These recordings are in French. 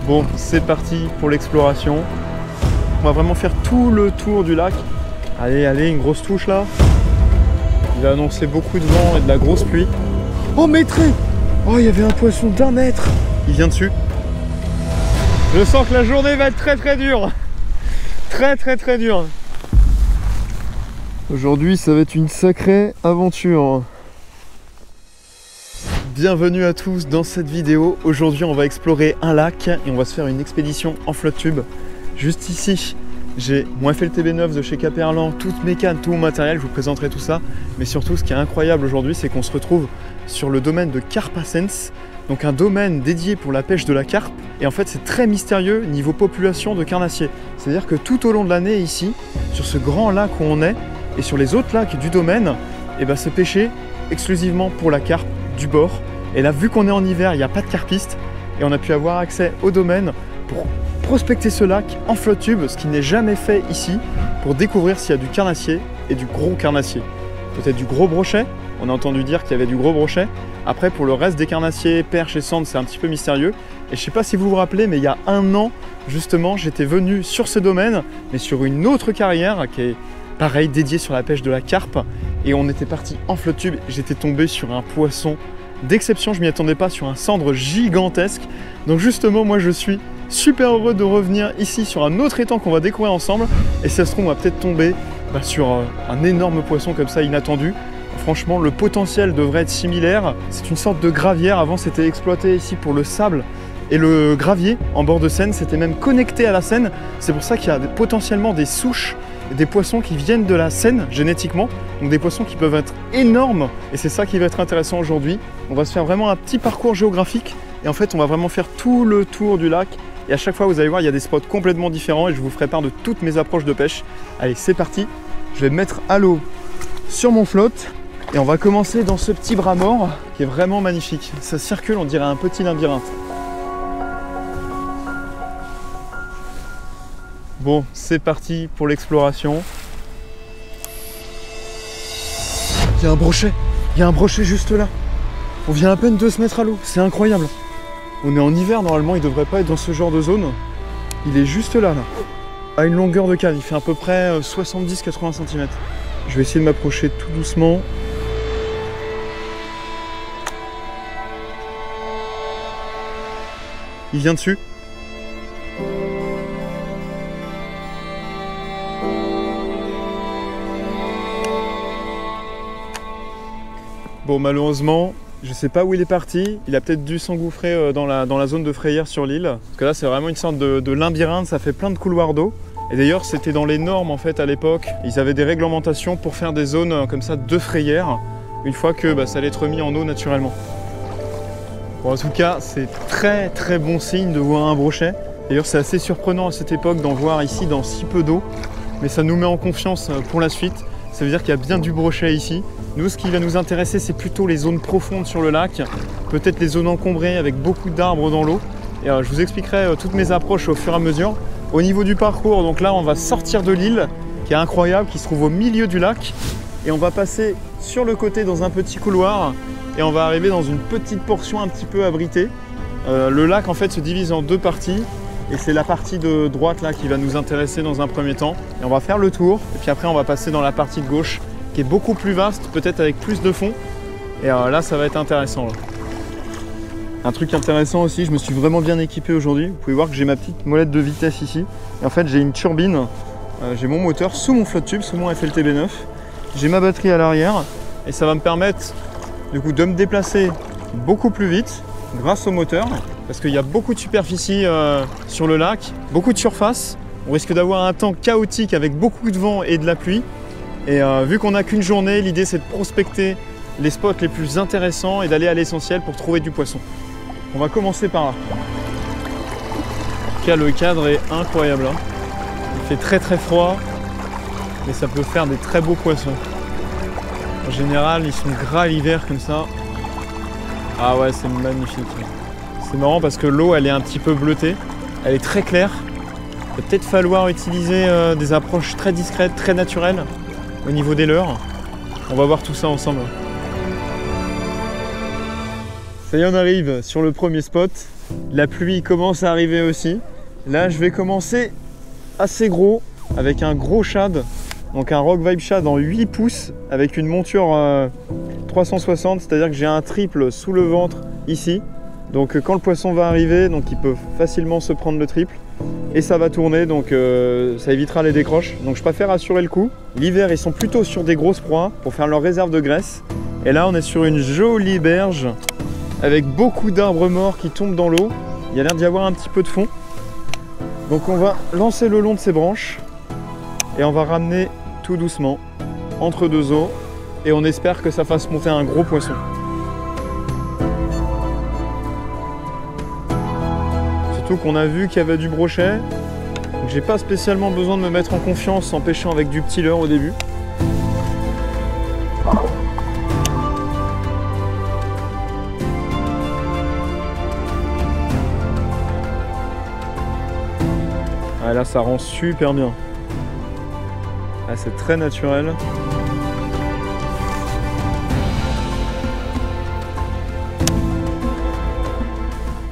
Bon, c'est parti pour l'exploration. On va vraiment faire tout le tour du lac. Allez, allez, une grosse touche là. Il a annoncé beaucoup de vent et de la grosse pluie. Oh, maîtré! Oh, il y avait un poisson d'1 mètre. Il vient dessus. Je sens que la journée va être très dure. Très dure. Aujourd'hui, ça va être une sacrée aventure. Bienvenue à tous dans cette vidéo. Aujourd'hui, on va explorer un lac et on va se faire une expédition en flotte tube. Juste ici, j'ai mon FLTB9 de chez Caperlan, toutes mes cannes, tout mon matériel, je vous présenterai tout ça. Mais surtout, ce qui est incroyable aujourd'hui, c'est qu'on se retrouve sur le domaine de Carpassens, donc un domaine dédié pour la pêche de la carpe. Et en fait, c'est très mystérieux niveau population de carnassiers. C'est-à-dire que tout au long de l'année ici, sur ce grand lac où on est, et sur les autres lacs du domaine, c'est pêché exclusivement pour la carpe du bord. Et là, vu qu'on est en hiver, il n'y a pas de carpistes et on a pu avoir accès au domaine pour prospecter ce lac en flotte tube, ce qui n'est jamais fait ici, pour découvrir s'il y a du carnassier et du gros carnassier. Peut-être du gros brochet, on a entendu dire qu'il y avait du gros brochet. Après, pour le reste des carnassiers, perches et sandres, c'est un petit peu mystérieux. Et je ne sais pas si vous vous rappelez, mais il y a 1 an, justement, j'étais venu sur ce domaine, mais sur une autre carrière qui est pareil, dédiée sur la pêche de la carpe. Et on était parti en flotte tube, j'étais tombé sur un poisson d'exception, je m'y attendais pas, sur un sandre gigantesque. Donc justement, moi je suis super heureux de revenir ici sur un autre étang qu'on va découvrir ensemble. Et si ça se trouve, on va peut-être tomber sur un énorme poisson comme ça, inattendu. Franchement, le potentiel devrait être similaire. C'est une sorte de gravière. Avant, c'était exploité ici pour le sable. Et le gravier en bord de Seine, c'était même connecté à la Seine. C'est pour ça qu'il y a potentiellement des souches, des poissons qui viennent de la Seine génétiquement, donc des poissons qui peuvent être énormes, et c'est ça qui va être intéressant aujourd'hui. On va se faire vraiment un petit parcours géographique, et en fait on va vraiment faire tout le tour du lac, et à chaque fois vous allez voir il y a des spots complètement différents, et je vous ferai part de toutes mes approches de pêche. Allez, c'est parti, je vais me mettre à l'eau sur mon flotte, et on va commencer dans ce petit bras mort, qui est vraiment magnifique. Ça circule, on dirait un petit labyrinthe. Bon, c'est parti pour l'exploration. Il y a un brochet juste là. On vient à peine de se mettre à l'eau, c'est incroyable. On est en hiver, normalement il devrait pas être dans ce genre de zone. Il est juste là, à une longueur de canne, il fait à peu près 70-80 cm. Je vais essayer de m'approcher tout doucement. Il vient dessus. Bon, malheureusement, je sais pas où il est parti. Il a peut-être dû s'engouffrer dans la zone de frayère sur l'île. Parce que là, c'est vraiment une sorte de labyrinthe, ça fait plein de couloirs d'eau. Et d'ailleurs, c'était dans les normes en fait à l'époque. Ils avaient des réglementations pour faire des zones comme ça de frayère, une fois que ça allait être mis en eau naturellement. Bon, en tout cas, c'est très bon signe de voir un brochet. D'ailleurs, c'est assez surprenant à cette époque d'en voir ici dans si peu d'eau. Mais ça nous met en confiance pour la suite. Ça veut dire qu'il y a bien du brochet ici. Nous, ce qui va nous intéresser, c'est plutôt les zones profondes sur le lac, peut-être les zones encombrées avec beaucoup d'arbres dans l'eau. Et je vous expliquerai toutes mes approches au fur et à mesure. Au niveau du parcours, donc là, on va sortir de l'île, qui est incroyable, qui se trouve au milieu du lac. Et on va passer sur le côté dans un petit couloir et on va arriver dans une petite portion un petit peu abritée. Le lac, en fait, se divise en 2 parties. Et c'est la partie de droite là qui va nous intéresser dans un premier temps. Et on va faire le tour. Et puis après, on va passer dans la partie de gauche, qui est beaucoup plus vaste, peut-être avec plus de fond. Et là, ça va être intéressant. Là. Un truc intéressant aussi, je me suis vraiment bien équipé aujourd'hui. Vous pouvez voir que j'ai ma petite molette de vitesse ici. Et en fait, j'ai une turbine. J'ai mon moteur sous mon flotte tube, sous mon FLTB9. J'ai ma batterie à l'arrière. Et ça va me permettre du coup de me déplacer beaucoup plus vite grâce au moteur. Parce qu'il y a beaucoup de superficie sur le lac, beaucoup de surface. On risque d'avoir un temps chaotique avec beaucoup de vent et de la pluie. Et vu qu'on n'a qu'une journée, l'idée c'est de prospecter les spots les plus intéressants et d'aller à l'essentiel pour trouver du poisson. On va commencer par là. En tout cas, le cadre est incroyable. Hein. Il fait très froid, mais ça peut faire des très beaux poissons. En général, ils sont gras l'hiver comme ça. Ah ouais, c'est magnifique. C'est marrant parce que l'eau, elle est un petit peu bleutée. Elle est très claire. Il va peut-être falloir utiliser des approches très discrètes, très naturelles au niveau des leurres. On va voir tout ça ensemble. Ça y est, on arrive sur le premier spot. La pluie commence à arriver aussi. Là, je vais commencer assez gros avec un gros shad. Donc un Rock Vibe shad en 8 pouces avec une monture 360, c'est-à-dire que j'ai un triple sous le ventre ici. Donc quand le poisson va arriver, donc il peut facilement se prendre le triple. Et ça va tourner, donc ça évitera les décroches. Donc je préfère assurer le coup. L'hiver, ils sont plutôt sur des grosses proies pour faire leur réserve de graisse. Et là, on est sur une jolie berge avec beaucoup d'arbres morts qui tombent dans l'eau. Il y a l'air d'y avoir un petit peu de fond. Donc on va lancer le long de ces branches et on va ramener tout doucement entre deux eaux et on espère que ça fasse monter un gros poisson. Surtout qu'on a vu qu'il y avait du brochet. Donc j'ai pas spécialement besoin de me mettre en confiance en pêchant avec du petit leurre au début. Ah, là ça rend super bien. Ah, c'est très naturel.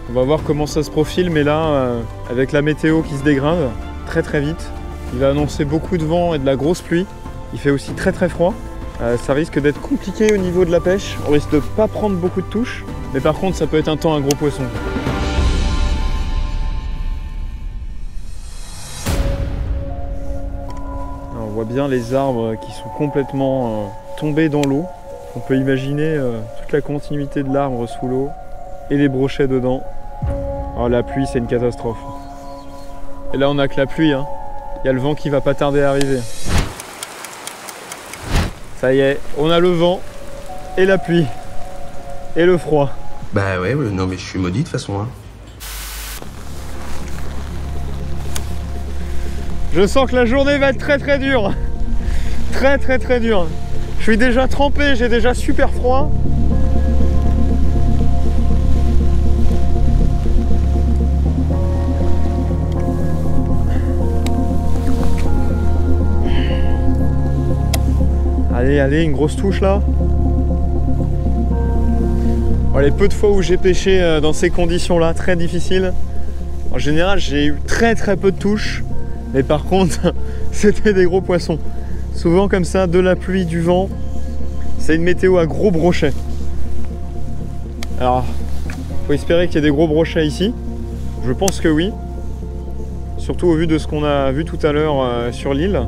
On va voir comment ça se profile, mais là, avec la météo qui se dégrade très très vite, il va annoncer beaucoup de vent et de la grosse pluie. Il fait aussi très très froid. Ça risque d'être compliqué au niveau de la pêche. On risque de pas prendre beaucoup de touches, mais par contre, ça peut être un temps un gros poisson. On voit bien les arbres qui sont complètement tombés dans l'eau. On peut imaginer toute la continuité de l'arbre sous l'eau et les brochets dedans. Oh, la pluie, c'est une catastrophe. Et là, on n'a que la pluie, hein. Il y a le vent qui va pas tarder à arriver. Ça y est, on a le vent et la pluie et le froid. Bah ouais, non mais je suis maudit de toute façon. Hein. Je sens que la journée va être très très dure. Très très très dure. Je suis déjà trempé, j'ai déjà super froid. Allez, allez, une grosse touche là. Bon, les peu de fois où j'ai pêché dans ces conditions là, très difficiles, en général j'ai eu très très peu de touches. Mais par contre, c'était des gros poissons. Souvent comme ça, de la pluie, du vent, c'est une météo à gros brochets. Alors, faut espérer qu'il y ait des gros brochets ici. Je pense que oui. Surtout au vu de ce qu'on a vu tout à l'heure sur l'île.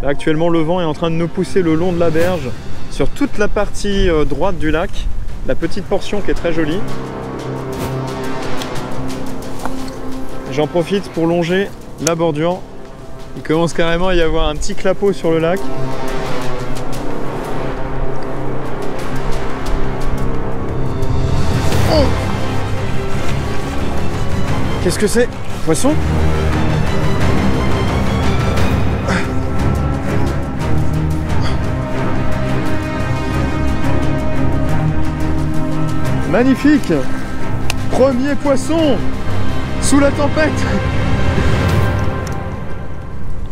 Là, actuellement, le vent est en train de nous pousser le long de la berge sur toute la partie droite du lac. La petite portion qui est très jolie. J'en profite pour longer la bordure. Il commence carrément à y avoir un petit clapot sur le lac. Oh! Qu'est-ce que c'est? Poisson? Magnifique! Premier poisson sous la tempête!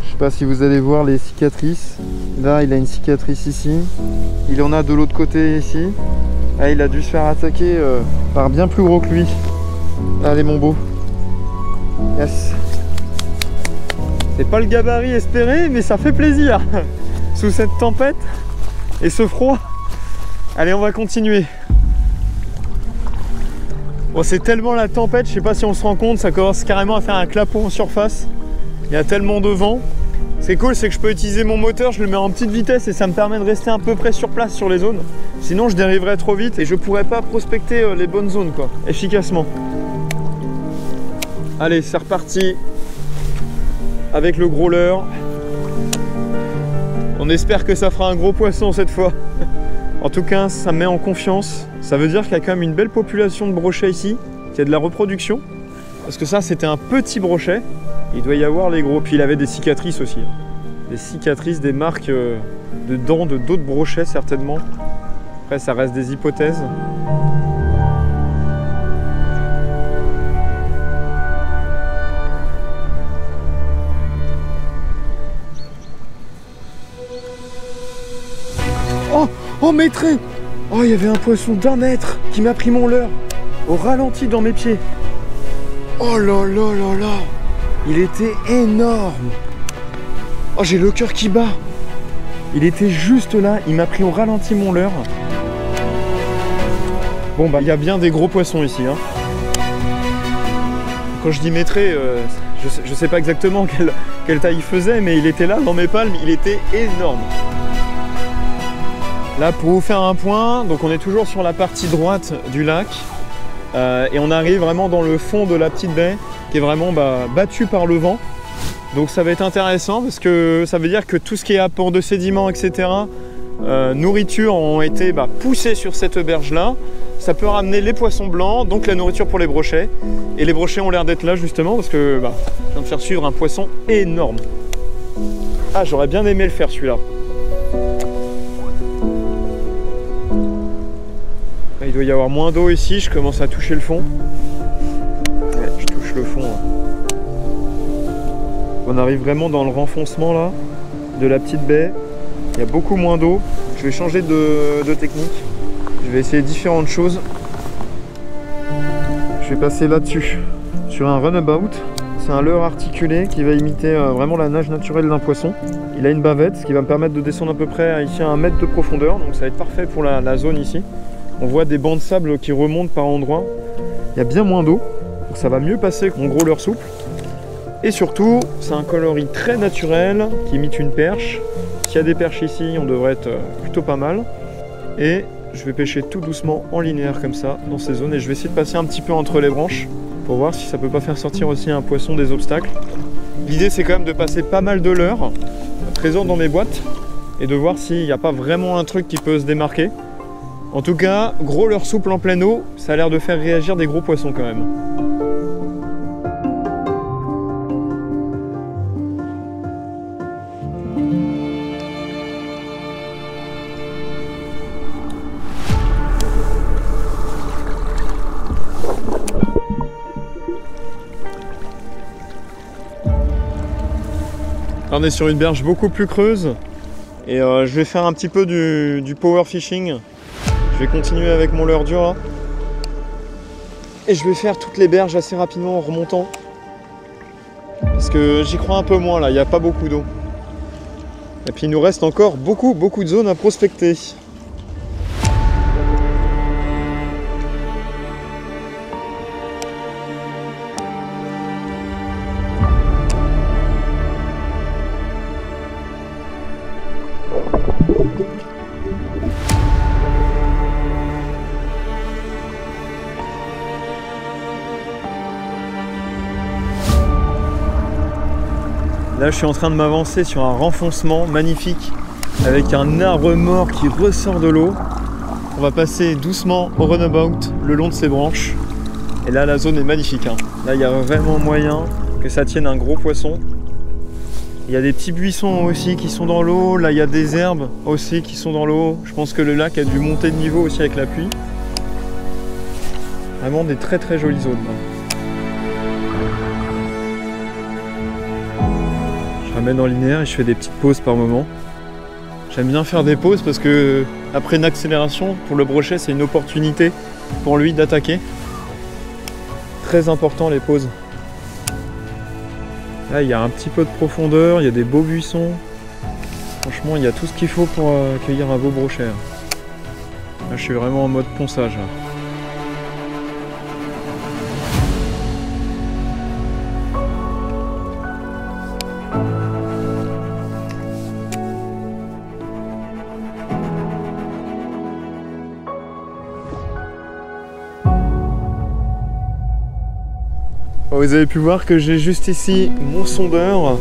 Je sais pas si vous allez voir les cicatrices. Là, il a une cicatrice ici. Il en a de l'autre côté ici. Ah, il a dû se faire attaquer par bien plus gros que lui. Allez, mon beau. Yes! C'est pas le gabarit espéré, mais ça fait plaisir sous cette tempête et ce froid. Allez, on va continuer. Bon, c'est tellement la tempête, je sais pas si on se rend compte, ça commence carrément à faire un clapot en surface. Il y a tellement de vent. Ce qui est cool, c'est que je peux utiliser mon moteur, je le mets en petite vitesse et ça me permet de rester à peu près sur place sur les zones. Sinon, je dériverais trop vite et je pourrais pas prospecter les bonnes zones, quoi, efficacement. Allez, c'est reparti avec le gros leurre. On espère que ça fera un gros poisson cette fois. En tout cas, ça me met en confiance. Ça veut dire qu'il y a quand même une belle population de brochets ici, qu'il y a de la reproduction. Parce que ça, c'était un petit brochet. Il doit y avoir les gros. Puis il avait des cicatrices aussi. Des cicatrices, des marques de dents de d'autres brochets certainement. Après, ça reste des hypothèses. Oh, oh maîtré. Oh, il y avait un poisson d'1 mètre qui m'a pris mon leurre au ralenti dans mes pieds. Oh là là là là. Il était énorme. Oh, j'ai le cœur qui bat. Il était juste là, il m'a pris au ralenti mon leurre. Bon bah, il y a bien des gros poissons ici, hein. Quand je dis maîtré, je sais pas exactement quelle taille il faisait, mais il était là dans mes palmes, il était énorme. Là, pour vous faire un point, donc on est toujours sur la partie droite du lac et on arrive vraiment dans le fond de la petite baie qui est vraiment battue par le vent. Donc ça va être intéressant parce que ça veut dire que tout ce qui est apport de sédiments, etc., nourriture ont été poussés sur cette berge là. Ça peut ramener les poissons blancs, donc la nourriture pour les brochets. Et les brochets ont l'air d'être là justement parce que je viens de faire suivre un poisson énorme. Ah, j'aurais bien aimé le faire celui-là. Il doit y avoir moins d'eau ici, je commence à toucher le fond. Ouais, je touche le fond. On arrive vraiment dans le renfoncement là, de la petite baie. Il y a beaucoup moins d'eau. Je vais changer de technique. Je vais essayer différentes choses. Je vais passer là-dessus, sur un runabout. C'est un leurre articulé qui va imiter vraiment la nage naturelle d'un poisson. Il a une bavette, ce qui va me permettre de descendre à peu près ici à 1 mètre de profondeur. Donc ça va être parfait pour la zone ici. On voit des bancs de sable qui remontent par endroits. Il y a bien moins d'eau, donc ça va mieux passer que mon gros leurre souple. Et surtout, c'est un coloris très naturel qui imite une perche. S'il y a des perches ici, on devrait être plutôt pas mal. Et je vais pêcher tout doucement en linéaire comme ça, dans ces zones. Et je vais essayer de passer un petit peu entre les branches pour voir si ça peut pas faire sortir aussi un poisson des obstacles. L'idée, c'est quand même de passer pas mal de leurres présents dans mes boîtes et de voir s'il n'y a pas vraiment un truc qui peut se démarquer. En tout cas, gros leurre souple en pleine eau, ça a l'air de faire réagir des gros poissons quand même. Là, on est sur une berge beaucoup plus creuse et je vais faire un petit peu du power fishing. Je vais continuer avec mon leurre dur là. Et je vais faire toutes les berges assez rapidement en remontant. Parce que j'y crois un peu moins là, il n'y a pas beaucoup d'eau. Et puis il nous reste encore beaucoup de zones à prospecter. Là, je suis en train de m'avancer sur un renfoncement magnifique avec un arbre mort qui ressort de l'eau. On va passer doucement au runabout le long de ses branches. Et là, la zone est magnifique, hein. Là, il y a vraiment moyen que ça tienne un gros poisson. Il y a des petits buissons aussi qui sont dans l'eau. Là, il y a des herbes aussi qui sont dans l'eau. Je pense que le lac a dû monter de niveau aussi avec la pluie. Vraiment des très jolies zones, là. Je ramène en linéaire et je fais des petites pauses par moment. J'aime bien faire des pauses parce que après une accélération, pour le brochet, c'est une opportunité pour lui d'attaquer. Très important les pauses. Là, il y a un petit peu de profondeur, il y a des beaux buissons. Franchement, il y a tout ce qu'il faut pour accueillir un beau brochet. Là, je suis vraiment en mode ponçage. Là. Vous avez pu voir que j'ai juste ici mon sondeur.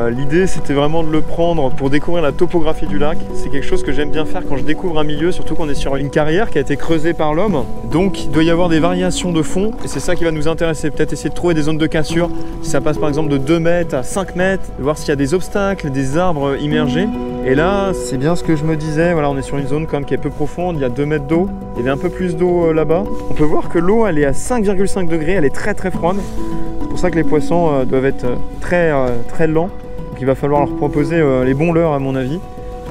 L'idée c'était vraiment de le prendre pour découvrir la topographie du lac. C'est quelque chose que j'aime bien faire quand je découvre un milieu, surtout qu'on est sur une carrière qui a été creusée par l'homme. Donc il doit y avoir des variations de fond et c'est ça qui va nous intéresser. Peut-être essayer de trouver des zones de cassure. Si ça passe par exemple de 2 mètres à 5 mètres, de voir s'il y a des obstacles, des arbres immergés. Et là, c'est bien ce que je me disais. Voilà, on est sur une zone quand même qui est peu profonde. Il y a 2 mètres d'eau. Il y avait un peu plus d'eau là-bas. On peut voir que l'eau elle est à 5,5 degrés. Elle est très froide. C'est pour ça que les poissons doivent être très lents. Donc il va falloir leur proposer les bons leurres à mon avis.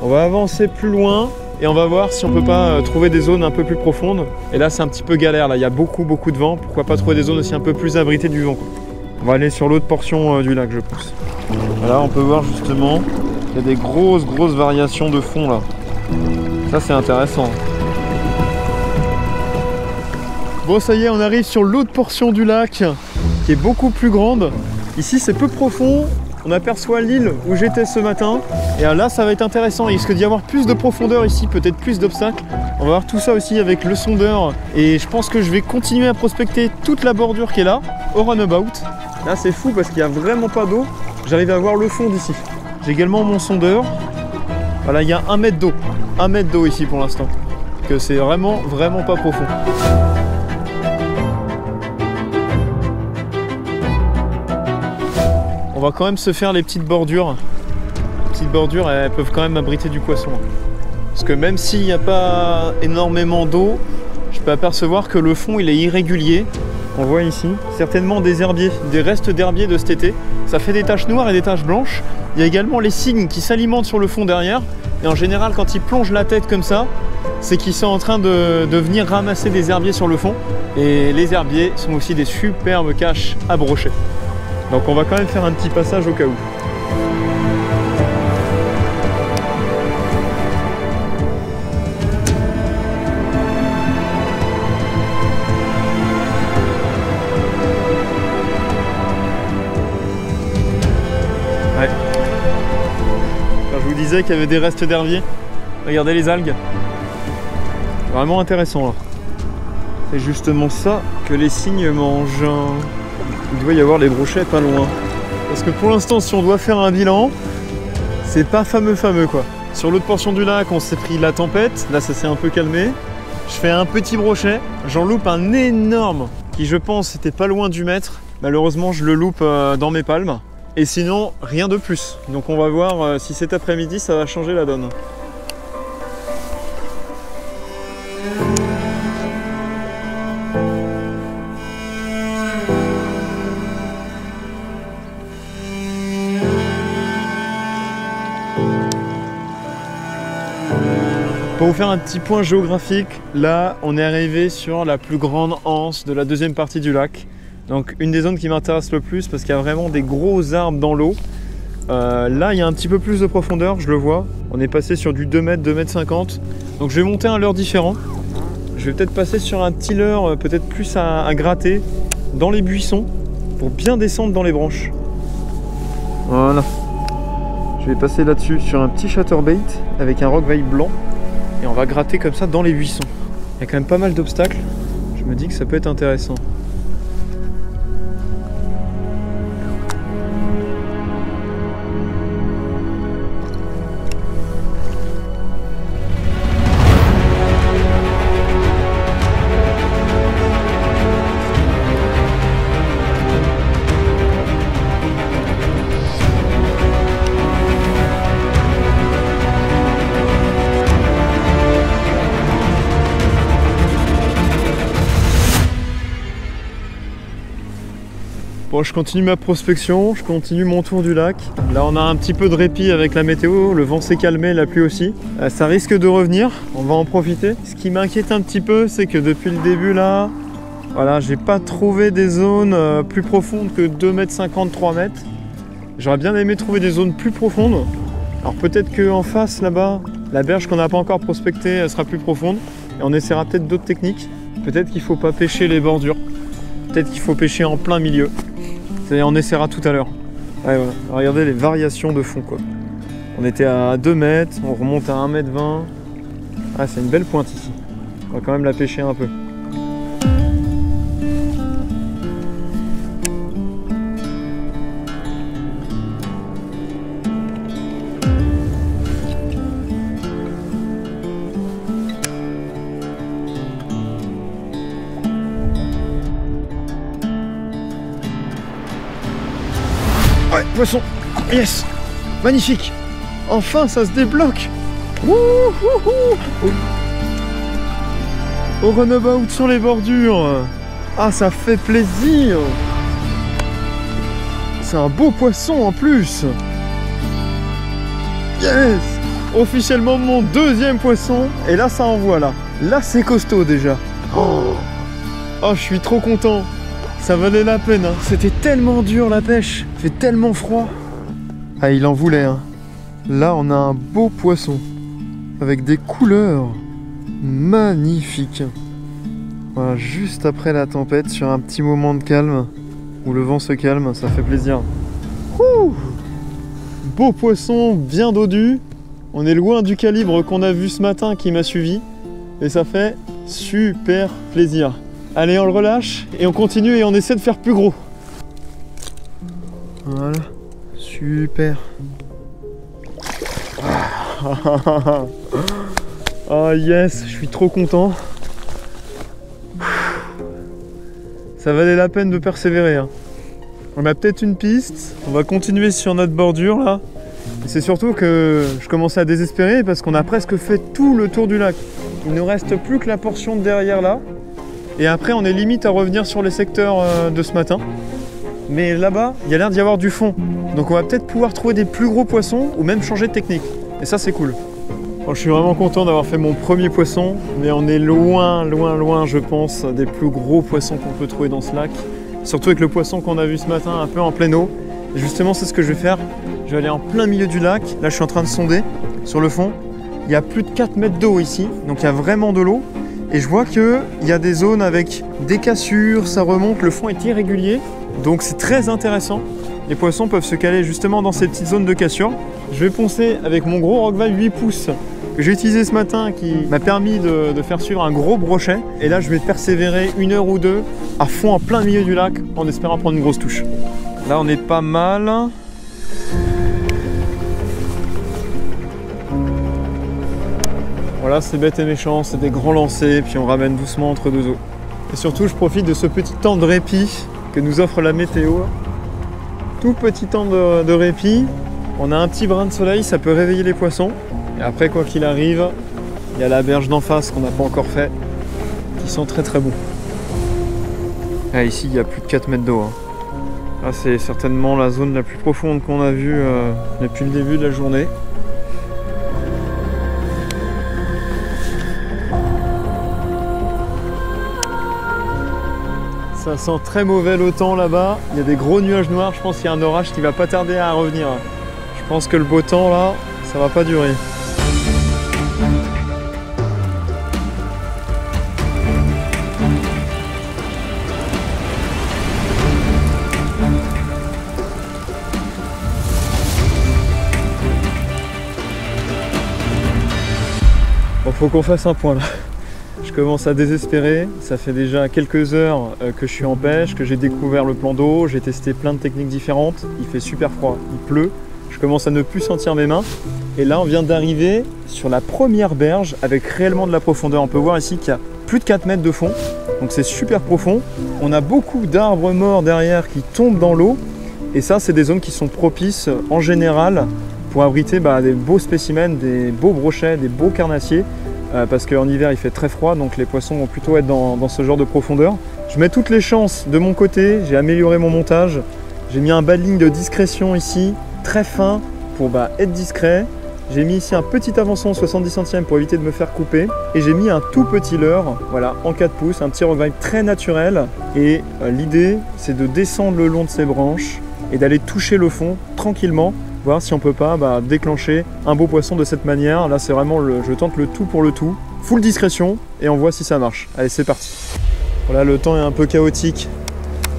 On va avancer plus loin et on va voir si on peut pas trouver des zones un peu plus profondes. Et là c'est un petit peu galère, là il y a beaucoup de vent, pourquoi pas trouver des zones aussi un peu plus abritées du vent, quoi. On va aller sur l'autre portion du lac, je pense. Voilà, on peut voir justement qu'il y a des grosses variations de fond là. Ça c'est intéressant. Bon, ça y est, on arrive sur l'autre portion du lac qui est beaucoup plus grande. Ici c'est peu profond, on aperçoit l'île où j'étais ce matin. Et là ça va être intéressant, il risque d'y avoir plus de profondeur ici, peut-être plus d'obstacles. On va voir tout ça aussi avec le sondeur. Et je pense que je vais continuer à prospecter toute la bordure qui est là, au runabout. Là c'est fou parce qu'il n'y a vraiment pas d'eau. J'arrive à voir le fond d'ici. J'ai également mon sondeur. Voilà, il y a 1 mètre d'eau. 1 mètre d'eau ici pour l'instant. Que c'est vraiment pas profond. On va quand même se faire les petites bordures. Les petites bordures, elles peuvent quand même abriter du poisson. Parce que même s'il n'y a pas énormément d'eau, je peux apercevoir que le fond il est irrégulier. On voit ici certainement des herbiers, des restes d'herbiers de cet été. Ça fait des taches noires et des taches blanches. Il y a également les cygnes qui s'alimentent sur le fond derrière. Et en général, quand ils plongent la tête comme ça, c'est qu'ils sont en train de venir ramasser des herbiers sur le fond. Et les herbiers sont aussi des superbes caches à brocher. Donc on va quand même faire un petit passage au cas où. Ouais. Quand je vous disais qu'il y avait des restes d'herbiers, regardez les algues. Vraiment intéressant là. C'est justement ça que les cygnes mangent. Il doit y avoir les brochets pas loin. Parce que pour l'instant, si on doit faire un bilan, c'est pas fameux quoi. Sur l'autre portion du lac, on s'est pris la tempête. Là, ça s'est un peu calmé. Je fais un petit brochet. J'en loupe un énorme qui, je pense, était pas loin du mètre. Malheureusement, je le loupe dans mes palmes. Et sinon, rien de plus. Donc on va voir si cet après-midi, ça va changer la donne. Pour vous faire un petit point géographique, là on est arrivé sur la plus grande anse de la deuxième partie du lac. Donc une des zones qui m'intéresse le plus parce qu'il y a vraiment des gros arbres dans l'eau. Là il y a un petit peu plus de profondeur, je le vois. On est passé sur du 2 mètres, 2 mètres 50. Donc je vais monter un leurre différent. Je vais peut-être passer sur un petit leurre, peut-être plus à gratter dans les buissons pour bien descendre dans les branches. Voilà. Je vais passer là-dessus sur un petit chatterbait avec un rockveil blanc. Et on va gratter comme ça dans les buissons. Il y a quand même pas mal d'obstacles. Je me dis que ça peut être intéressant. Bon, je continue ma prospection, je continue mon tour du lac. Là, on a un petit peu de répit avec la météo, le vent s'est calmé, la pluie aussi. Ça risque de revenir, on va en profiter. Ce qui m'inquiète un petit peu, c'est que depuis le début là, voilà, j'ai pas trouvé des zones plus profondes que 2,50 m, 3 mètres. J'aurais bien aimé trouver des zones plus profondes. Alors peut-être qu'en face là-bas, la berge qu'on n'a pas encore prospectée, elle sera plus profonde. Et on essaiera peut-être d'autres techniques. Peut-être qu'il ne faut pas pêcher les bordures. Peut-être qu'il faut pêcher en plein milieu. On essaiera tout à l'heure. Ouais, voilà. Regardez les variations de fond quoi. On était à 2 mètres, on remonte à 1,20 m. Ah, c'est une belle pointe ici. On va quand même la pêcher un peu. Ouais, poisson. Yes. Magnifique. Enfin, ça se débloque. Au runabout sur les bordures. Ah, ça fait plaisir. C'est un beau poisson en plus. Yes. officiellement mon deuxième poisson. Et là, ça envoie là. Là, c'est costaud déjà. Oh, je suis trop content. Ça valait la peine. Hein. C'était tellement dur la pêche. Il fait tellement froid. Ah, il en voulait. Hein. Là, on a un beau poisson. Avec des couleurs magnifiques. Voilà, juste après la tempête, sur un petit moment de calme. Où le vent se calme, ça fait plaisir. Ouh, beau poisson, bien dodu. On est loin du calibre qu'on a vu ce matin qui m'a suivi. Et ça fait super plaisir. Allez, on le relâche et on continue et on essaie de faire plus gros. Voilà, super. Oh yes, je suis trop content. Ça valait la peine de persévérer. Hein. On a peut-être une piste, on va continuer sur notre bordure là. Et c'est surtout que je commençais à désespérer parce qu'on a presque fait tout le tour du lac. Il ne reste plus que la portion de derrière là. Et après on est limite à revenir sur les secteurs de ce matin. Mais là-bas, il y a l'air d'y avoir du fond. Donc on va peut-être pouvoir trouver des plus gros poissons ou même changer de technique. Et ça c'est cool. Bon, je suis vraiment content d'avoir fait mon premier poisson. Mais on est loin, loin, loin je pense des plus gros poissons qu'on peut trouver dans ce lac. Surtout avec le poisson qu'on a vu ce matin un peu en pleine eau. Et justement c'est ce que je vais faire. Je vais aller en plein milieu du lac. Là je suis en train de sonder sur le fond. Il y a plus de 4 mètres d'eau ici. Donc il y a vraiment de l'eau. Et je vois qu'il y a des zones avec des cassures, ça remonte, le fond est irrégulier. Donc c'est très intéressant. Les poissons peuvent se caler justement dans ces petites zones de cassure. Je vais poncer avec mon gros rockval 8 pouces que j'ai utilisé ce matin, qui m'a permis de faire suivre un gros brochet. Et là je vais persévérer 1 heure ou 2 à fond en plein milieu du lac en espérant prendre une grosse touche. Là on est pas mal. Voilà, c'est bête et méchant, c'est des grands lancers, puis on ramène doucement entre deux eaux. Et surtout, je profite de ce petit temps de répit que nous offre la météo. Tout petit temps de répit, on a un petit brin de soleil, ça peut réveiller les poissons. Et après, quoi qu'il arrive, il y a la berge d'en face qu'on n'a pas encore fait, qui sont très très bons. Ah, ici, il y a plus de 4 mètres d'eau. Hein. Là, c'est certainement la zone la plus profonde qu'on a vue depuis le début de la journée. Ça sent très mauvais le temps là-bas. Il y a des gros nuages noirs. Je pense qu'il y a un orage qui va pas tarder à revenir. Je pense que le beau temps là, ça va pas durer. Bon, faut qu'on fasse un point là. Je commence à désespérer, ça fait déjà quelques heures que je suis en pêche, que j'ai découvert le plan d'eau, j'ai testé plein de techniques différentes, il fait super froid, il pleut, je commence à ne plus sentir mes mains. Et là on vient d'arriver sur la première berge avec réellement de la profondeur. On peut voir ici qu'il y a plus de 4 mètres de fond, donc c'est super profond. On a beaucoup d'arbres morts derrière qui tombent dans l'eau, et ça c'est des zones qui sont propices en général pour abriter des beaux spécimens, des beaux brochets, des beaux carnassiers. Parce qu'en hiver il fait très froid, donc les poissons vont plutôt être dans ce genre de profondeur. Je mets toutes les chances de mon côté, j'ai amélioré mon montage. J'ai mis un bas de ligne de discrétion ici, très fin, pour être discret. J'ai mis ici un petit avançon 70 centièmes pour éviter de me faire couper. Et j'ai mis un tout petit leurre, voilà, en 4 pouces, un petit rockval très naturel. Et l'idée, c'est de descendre le long de ces branches et d'aller toucher le fond tranquillement, voir si on peut pas déclencher un beau poisson de cette manière. Là c'est vraiment je tente le tout pour le tout. Full discrétion et on voit si ça marche. Allez, c'est parti. Voilà, le temps est un peu chaotique.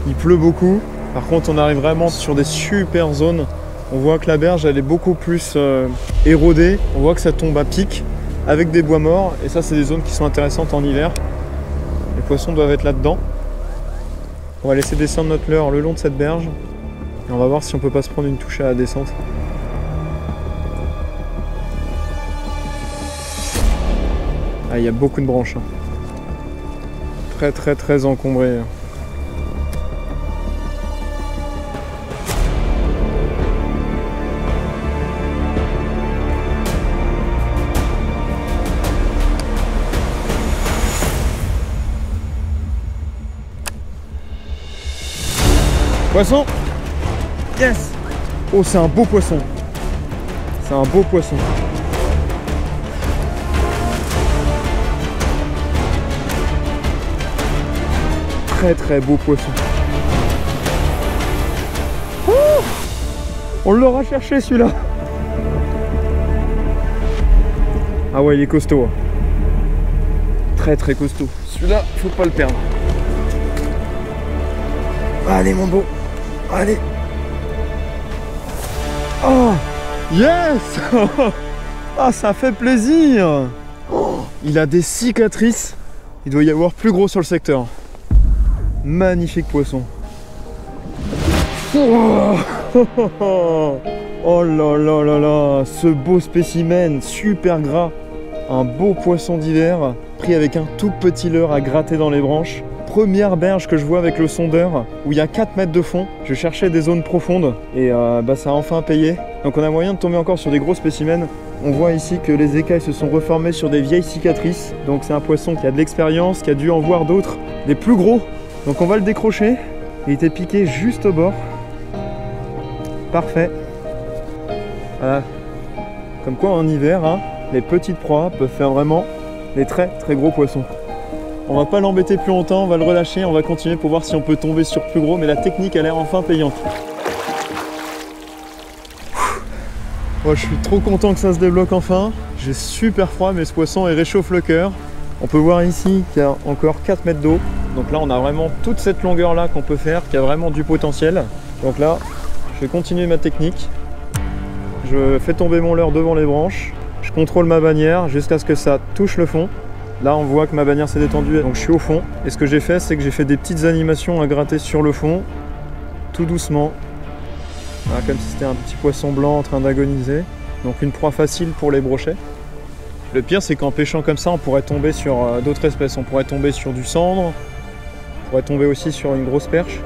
Il pleut beaucoup. Par contre on arrive vraiment sur des super zones. On voit que la berge elle est beaucoup plus érodée. On voit que ça tombe à pic avec des bois morts. Et ça c'est des zones qui sont intéressantes en hiver. Les poissons doivent être là-dedans. On va laisser descendre notre leurre le long de cette berge. Et on va voir si on peut pas se prendre une touche à la descente. Ah, il y a beaucoup de branches. Très très très encombré. Poisson! Yes! Oh, c'est un beau poisson. C'est un beau poisson. très très beau poisson. Oh, on l'aura cherché celui-là. Ah ouais, il est costaud. Très très costaud. Celui-là, faut pas le perdre. Allez mon beau. Allez. Oh, yes. Ah, ça fait plaisir. Oh, il a des cicatrices. Il doit y avoir plus gros sur le secteur. Magnifique poisson. Oh, oh là là là là. Ce beau spécimen super gras. Un beau poisson d'hiver pris avec un tout petit leurre à gratter dans les branches. Première berge que je vois avec le sondeur où il y a 4 mètres de fond. Je cherchais des zones profondes et ça a enfin payé. Donc on a moyen de tomber encore sur des gros spécimens. On voit ici que les écailles se sont reformées sur des vieilles cicatrices. Donc c'est un poisson qui a de l'expérience, qui a dû en voir d'autres, des plus gros. Donc on va le décrocher. Il était piqué juste au bord. Parfait. Voilà. Comme quoi en hiver, hein, les petites proies peuvent faire vraiment des très très gros poissons. On va pas l'embêter plus longtemps, on va le relâcher, on va continuer pour voir si on peut tomber sur plus gros, mais la technique a l'air enfin payante. Oh, je suis trop content que ça se débloque enfin. J'ai super froid, mais ce poisson il réchauffe le cœur. On peut voir ici qu'il y a encore 4 mètres d'eau. Donc là on a vraiment toute cette longueur là qu'on peut faire, qui a vraiment du potentiel. Donc là, je vais continuer ma technique. Je fais tomber mon leurre devant les branches. Je contrôle ma bannière jusqu'à ce que ça touche le fond. Là on voit que ma bannière s'est détendue, donc je suis au fond. Et ce que j'ai fait, c'est que j'ai fait des petites animations à gratter sur le fond, tout doucement. Voilà, comme si c'était un petit poisson blanc en train d'agoniser. Donc une proie facile pour les brochets. Le pire, c'est qu'en pêchant comme ça, on pourrait tomber sur d'autres espèces. On pourrait tomber sur du cendre, on pourrait tomber aussi sur une grosse perche.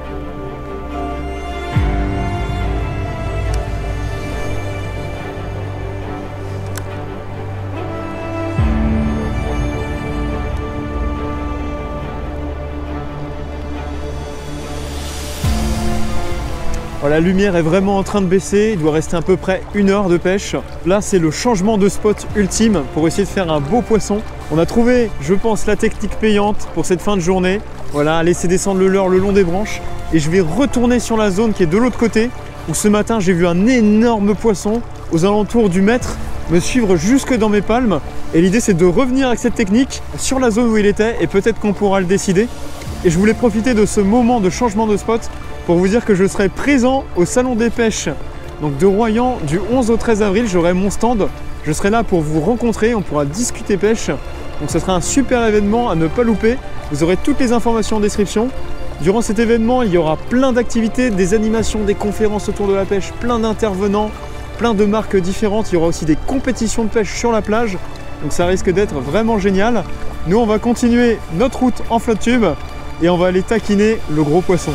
La lumière est vraiment en train de baisser, il doit rester à peu près 1 heure de pêche. Là, c'est le changement de spot ultime pour essayer de faire un beau poisson. On a trouvé, je pense, la technique payante pour cette fin de journée. Voilà, laisser descendre le leurre le long des branches. Et je vais retourner sur la zone qui est de l'autre côté, où ce matin, j'ai vu un énorme poisson aux alentours du mètre me suivre jusque dans mes palmes. Et l'idée, c'est de revenir avec cette technique sur la zone où il était, et peut-être qu'on pourra le décider. Et je voulais profiter de ce moment de changement de spot pour vous dire que je serai présent au Salon des Pêches donc de Royan du 11 au 13 avril. J'aurai mon stand, je serai là pour vous rencontrer, on pourra discuter pêche. Donc ce sera un super événement à ne pas louper. Vous aurez toutes les informations en description. Durant cet événement, il y aura plein d'activités, des animations, des conférences autour de la pêche, plein d'intervenants, plein de marques différentes. Il y aura aussi des compétitions de pêche sur la plage. Donc ça risque d'être vraiment génial. Nous, on va continuer notre route en flotte tube et on va aller taquiner le gros poisson.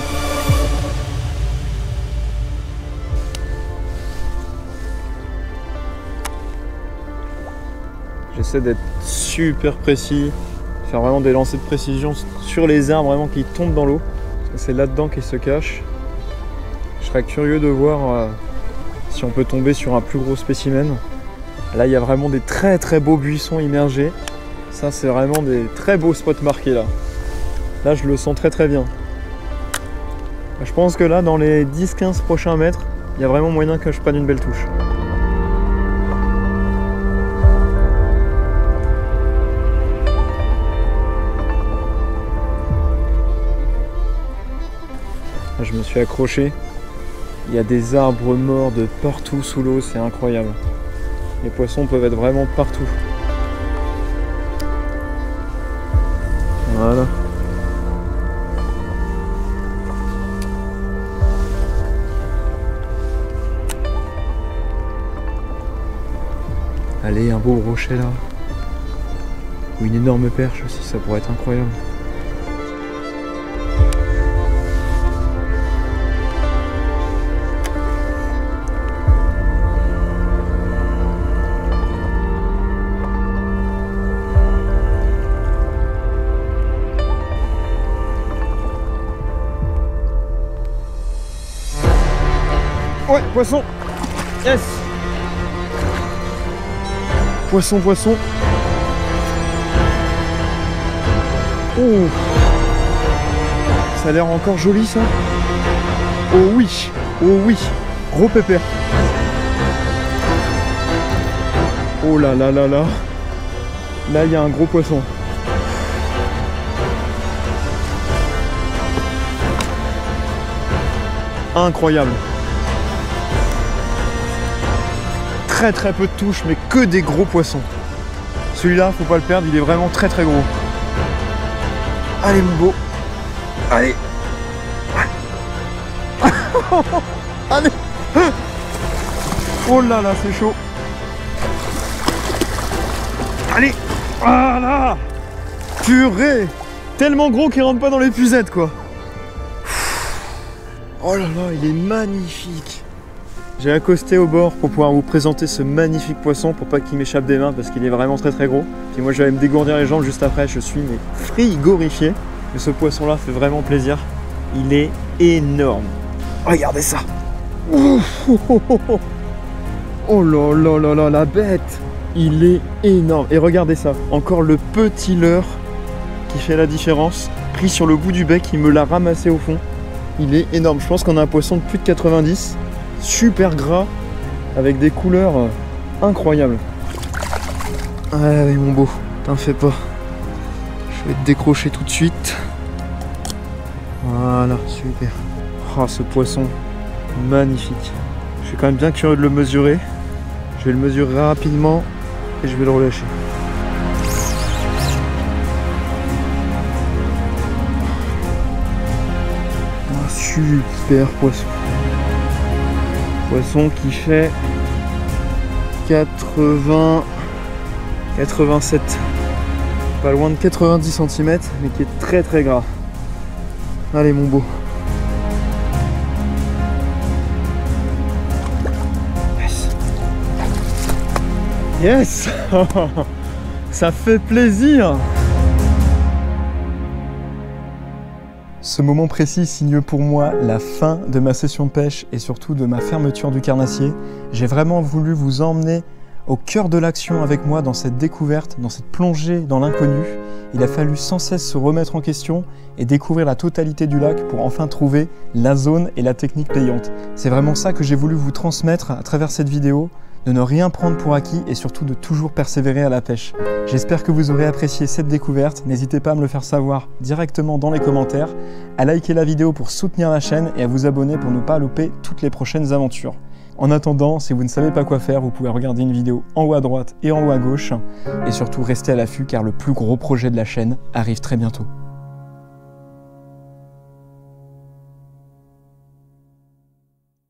J'essaie d'être super précis, faire vraiment des lancers de précision sur les arbres vraiment qui tombent dans l'eau. C'est là-dedans qu'ils se cachent. Je serais curieux de voir si on peut tomber sur un plus gros spécimen. Là, il y a vraiment des très très beaux buissons immergés. Ça, c'est vraiment des très beaux spots marqués là. Là, je le sens très très bien. Je pense que là, dans les 10-15 prochains mètres, il y a vraiment moyen que je prenne une belle touche. Je me suis accroché. Il y a des arbres morts de partout sous l'eau, c'est incroyable. Les poissons peuvent être vraiment partout. Voilà. Allez, un beau brochet là. Ou une énorme perche aussi, ça pourrait être incroyable. Ouais, poisson. Yes. Poisson, poisson. Oh. ça a l'air encore joli ça. Oh oui, oh oui, gros pépère. Oh là là là là. Là il y a un gros poisson. Incroyable. Très très peu de touches, mais que des gros poissons. Celui-là, faut pas le perdre, il est vraiment très très gros. Allez mon beau. Allez. Allez. Oh là là, c'est chaud. Allez. Voilà. Purée. Tellement gros qu'il rentre pas dans l'épuisette quoi. Oh là là, il est magnifique. J'ai accosté au bord pour pouvoir vous présenter ce magnifique poisson pour pas qu'il m'échappe des mains parce qu'il est vraiment très très gros. Puis moi je vais aller me dégourdir les jambes juste après, je suis mais frigorifié. Mais ce poisson là fait vraiment plaisir. Il est énorme. Regardez ça. Oh là là là là, la bête. Il est énorme. Et regardez ça, encore le petit leurre qui fait la différence. Pris sur le bout du bec, il me l'a ramassé au fond. Il est énorme. Je pense qu'on a un poisson de plus de 90. Super gras, avec des couleurs incroyables. Allez mon beau, t'en fais pas. Je vais te décrocher tout de suite. Voilà, super. Oh, ce poisson, magnifique. Je suis quand même bien curieux de le mesurer. Je vais le mesurer rapidement et je vais le relâcher. Un super poisson. Poisson qui fait 87, pas loin de 90 cm, mais qui est très très gras. Allez mon beau. Yes. Yes. Ça fait plaisir. Ce moment précis signe pour moi la fin de ma session de pêche et surtout de ma fermeture du carnassier. J'ai vraiment voulu vous emmener au cœur de l'action avec moi dans cette découverte, dans cette plongée dans l'inconnu. Il a fallu sans cesse se remettre en question et découvrir la totalité du lac pour enfin trouver la zone et la technique payante. C'est vraiment ça que j'ai voulu vous transmettre à travers cette vidéo, de ne rien prendre pour acquis et surtout de toujours persévérer à la pêche. J'espère que vous aurez apprécié cette découverte. N'hésitez pas à me le faire savoir directement dans les commentaires, à liker la vidéo pour soutenir la chaîne et à vous abonner pour ne pas louper toutes les prochaines aventures. En attendant, si vous ne savez pas quoi faire, vous pouvez regarder une vidéo en haut à droite et en haut à gauche. Et surtout, restez à l'affût car le plus gros projet de la chaîne arrive très bientôt.